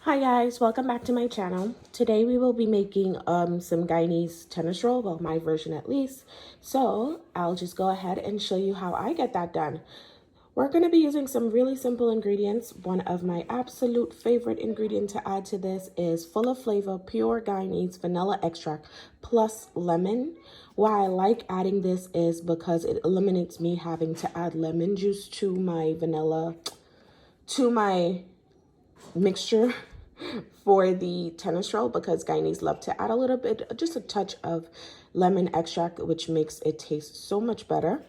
Hi guys, welcome back to my channel. Today we will be making some Guyanese tennis roll, well my version at least. So I'll just go ahead and show you how I get that done. We're going to be using some really simple ingredients. One of my absolute favorite ingredient to add to this is full of flavor pure Guyanese vanilla extract plus lemon. Why I like adding this is because it eliminates me having to add lemon juice to my mixture for the tennis roll, because Guyanese love to add a little bit, just a touch of lemon extract, which makes it taste so much better.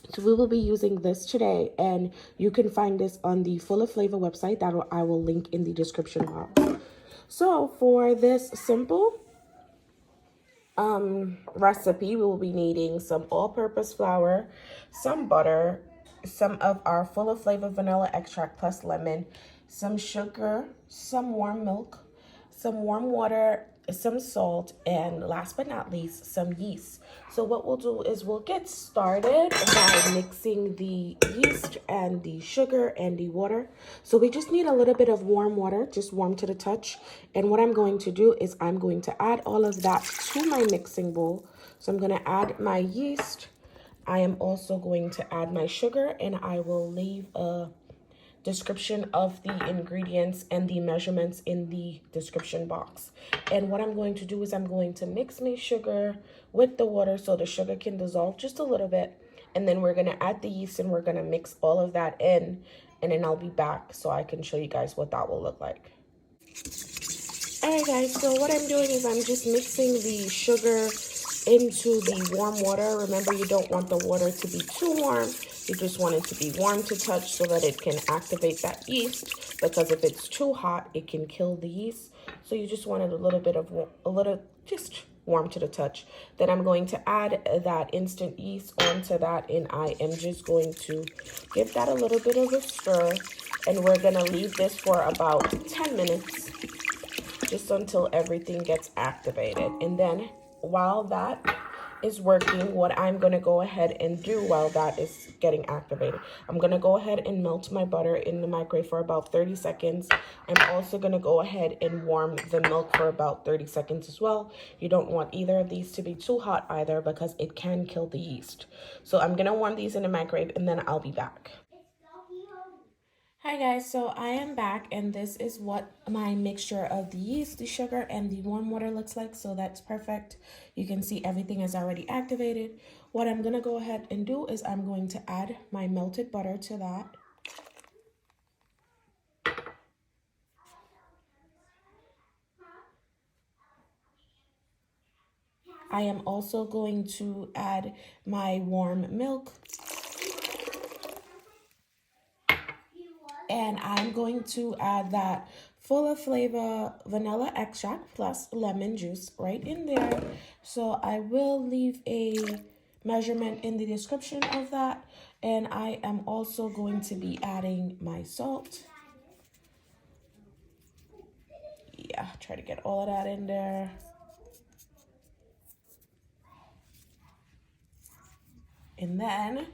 So we will be using this today, and you can find this on the Full of Flavor website that I will link in the description box. So for this simple recipe, we will be needing some all-purpose flour, some butter, some of our Full of Flavor vanilla extract plus lemon, some sugar, some warm milk, some warm water, some salt, and last but not least, some yeast. So what we'll do is we'll get started by mixing the yeast and the sugar and the water. So we just need a little bit of warm water, just warm to the touch. And what I'm going to do is I'm going to add all of that to my mixing bowl. So I'm going to add my yeast. I am also going to add my sugar, and I will leave a description of the ingredients and the measurements in the description box. And what I'm going to do is I'm going to mix my sugar with the water so the sugar can dissolve just a little bit, and then we're going to add the yeast and we're going to mix all of that in, and then I'll be back so I can show you guys what that will look like. Alright guys, so what I'm doing is I'm just mixing the sugar into the warm water. Remember, you don't want the water to be too warm. You just want it to be warm to touch so that it can activate that yeast, because if it's too hot, it can kill the yeast. So you just want it just warm to the touch. Then I'm going to add that instant yeast onto that, and I am just going to give that a little bit of a stir, and we're going to leave this for about 10 minutes. Just until everything gets activated. And then while that is working, what I'm going to go ahead and do while that is getting activated, I'm going to go ahead and melt my butter in the microwave for about 30 seconds. I'm also going to go ahead and warm the milk for about 30 seconds as well. You don't want either of these to be too hot either, because it can kill the yeast. So I'm going to warm these in the microwave, and then I'll be back. Hi guys, so I am back, and this is what my mixture of the yeast, the sugar, and the warm water looks like. So that's perfect. You can see everything is already activated. What I'm going to go ahead and do is I'm going to add my melted butter to that. I am also going to add my warm milk. And I'm going to add that Full of Flavor vanilla extract plus lemon juice right in there. So I will leave a measurement in the description of that. And I am also going to be adding my salt. Yeah, try to get all of that in there. And then,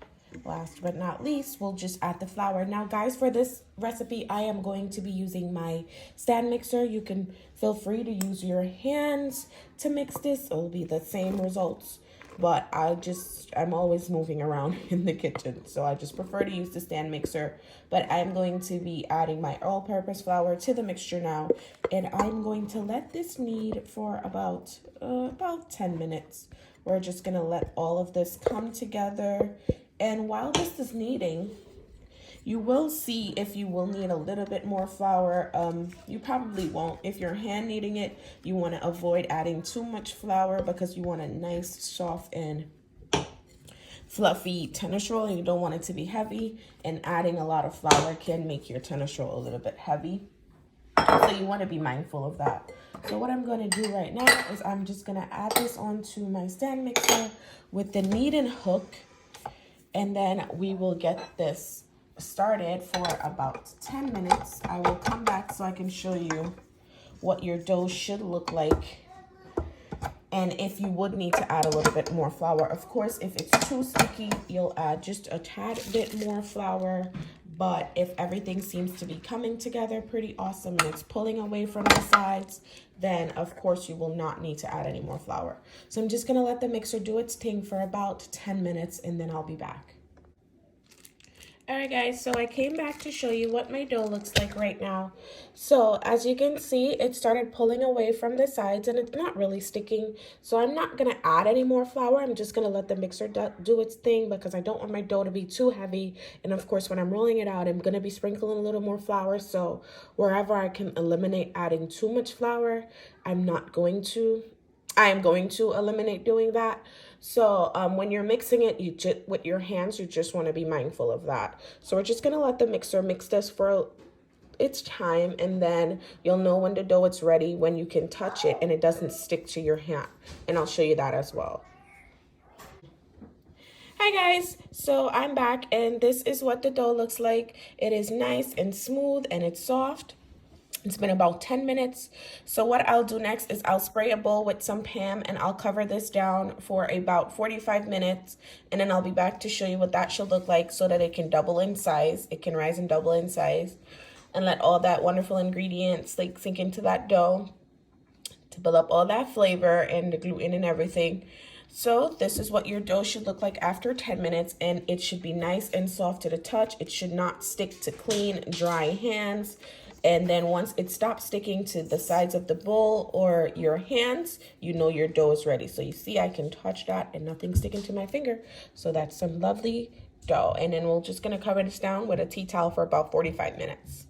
last but not least, we'll just add the flour. Now, guys, for this recipe, I am going to be using my stand mixer. You can feel free to use your hands to mix this. It'll be the same results. But I'm always moving around in the kitchen, so I just prefer to use the stand mixer. But I'm going to be adding my all-purpose flour to the mixture now, and I'm going to let this knead for about 10 minutes. We're just gonna let all of this come together, and while this is kneading, you will see if you will need a little bit more flour. You probably won't. If you're hand kneading it, you want to avoid adding too much flour, because you want a nice, soft, and fluffy tennis roll, and you don't want it to be heavy. And adding a lot of flour can make your tennis roll a little bit heavy. So you want to be mindful of that. So what I'm going to do right now is I'm just going to add this onto my stand mixer with the kneading hook. And then we will get this started for about 10 minutes. I will come back so I can show you what your dough should look like, and if you would need to add a little bit more flour. Of course, if it's too sticky, you'll add just a tad bit more flour, But if everything seems to be coming together pretty awesome and it's pulling away from the sides, then of course you will not need to add any more flour. So I'm just gonna let the mixer do its thing for about 10 minutes and then I'll be back. All right, guys, so I came back to show you what my dough looks like right now. So as you can see, it started pulling away from the sides and it's not really sticking. So I'm not gonna add any more flour. I'm just gonna let the mixer do its thing because I don't want my dough to be too heavy. And of course, when I'm rolling it out, I'm gonna be sprinkling a little more flour. So wherever I can eliminate adding too much flour, I am going to eliminate doing that. So when you're mixing it, with your hands, you just want to be mindful of that. So we're just going to let the mixer mix this for its time, and then you'll know when the dough is ready, when you can touch it and it doesn't stick to your hand. And I'll show you that as well. Hi guys, so I'm back and this is what the dough looks like. It is nice and smooth and it's soft. It's been about 10 minutes. So what I'll do next is I'll spray a bowl with some Pam and I'll cover this down for about 45 minutes. And then I'll be back to show you what that should look like so that it can double in size. It can rise and double in size. And let all that wonderful ingredients like sink into that dough to build up all that flavor and the gluten and everything. So this is what your dough should look like after 10 minutes, and it should be nice and soft to the touch. It should not stick to clean, dry hands. And then once it stops sticking to the sides of the bowl or your hands, you know your dough is ready. So you see I can touch that and nothing's sticking to my finger. So that's some lovely dough. And then we're just gonna cover this down with a tea towel for about 45 minutes.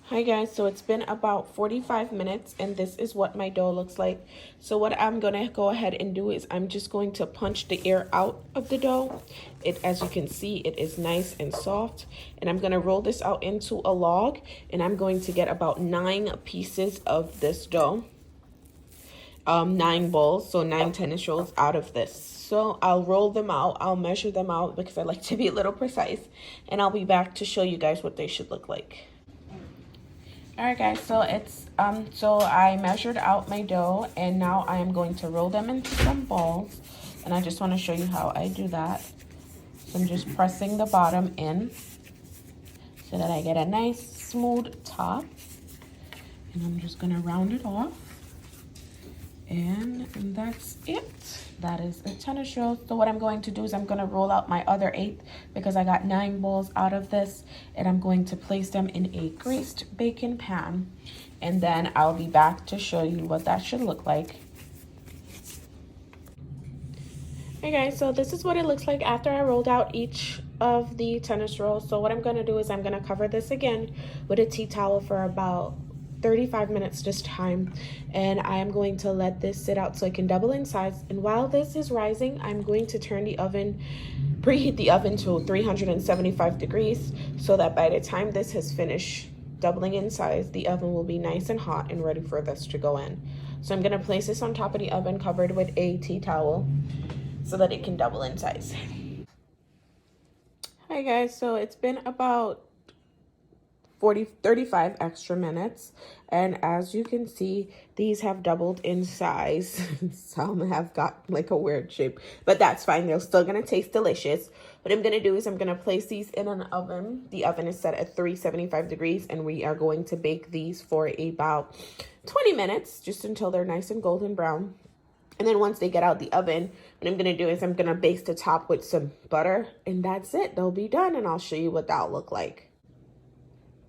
Hi guys, so it's been about 45 minutes and this is what my dough looks like. So what I'm gonna go ahead and do is I'm just going to punch the air out of the dough. As you can see, it is nice and soft. And I'm gonna roll this out into a log and I'm going to get about 9 pieces of this dough. 9 balls, so 9 tennis rolls out of this. So I'll roll them out, I'll measure them out because I like to be a little precise. And I'll be back to show you guys what they should look like. All right guys, so so I measured out my dough and now I am going to roll them into some balls, and I just want to show you how I do that. So I'm just pressing the bottom in so that I get a nice smooth top, and I'm just going to round it off, and that's it. That is a tennis roll. So what I'm going to do is I'm going to roll out my other 8 because I got 9 balls out of this, and I'm going to place them in a greased baking pan, and then I'll be back to show you what that should look like. Hey guys, so this is what it looks like after I rolled out each of the tennis rolls. So what I'm going to do is I'm going to cover this again with a tea towel for about 35 minutes this time, and I am going to let this sit out so it can double in size. And while this is rising, I'm going to preheat the oven to 375 degrees so that by the time this has finished doubling in size, the oven will be nice and hot and ready for this to go in. So I'm going to place this on top of the oven covered with a tea towel so that it can double in size. Hi guys, so it's been about 35 extra minutes, and as you can see, these have doubled in size. Some have got like a weird shape, but that's fine. They're still gonna taste delicious. What I'm gonna do is I'm gonna place these in an oven. The oven is set at 375 degrees, and we are going to bake these for about 20 minutes, just until they're nice and golden brown. And then once they get out the oven, what I'm gonna do is I'm gonna baste the top with some butter, and that's it. They'll be done, and I'll show you what that'll look like.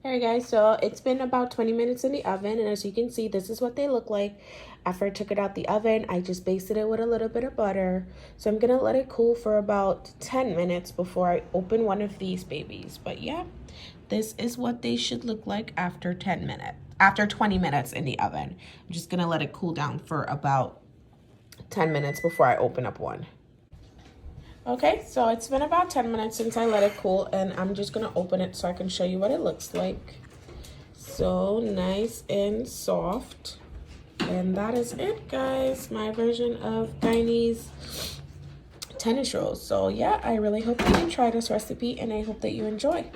Alright guys, so it's been about 20 minutes in the oven, and as you can see, this is what they look like. After I took it out the oven, I just basted it with a little bit of butter. So I'm gonna let it cool for about 10 minutes before I open one of these babies. But yeah, this is what they should look like after 20 minutes in the oven. I'm just gonna let it cool down for about 10 minutes before I open up one. Okay, so it's been about 10 minutes since I let it cool, and I'm just gonna open it so I can show you what it looks like. So nice and soft. And that is it, guys. My version of Guyanese tennis rolls. So yeah, I really hope that you try this recipe, and I hope that you enjoy.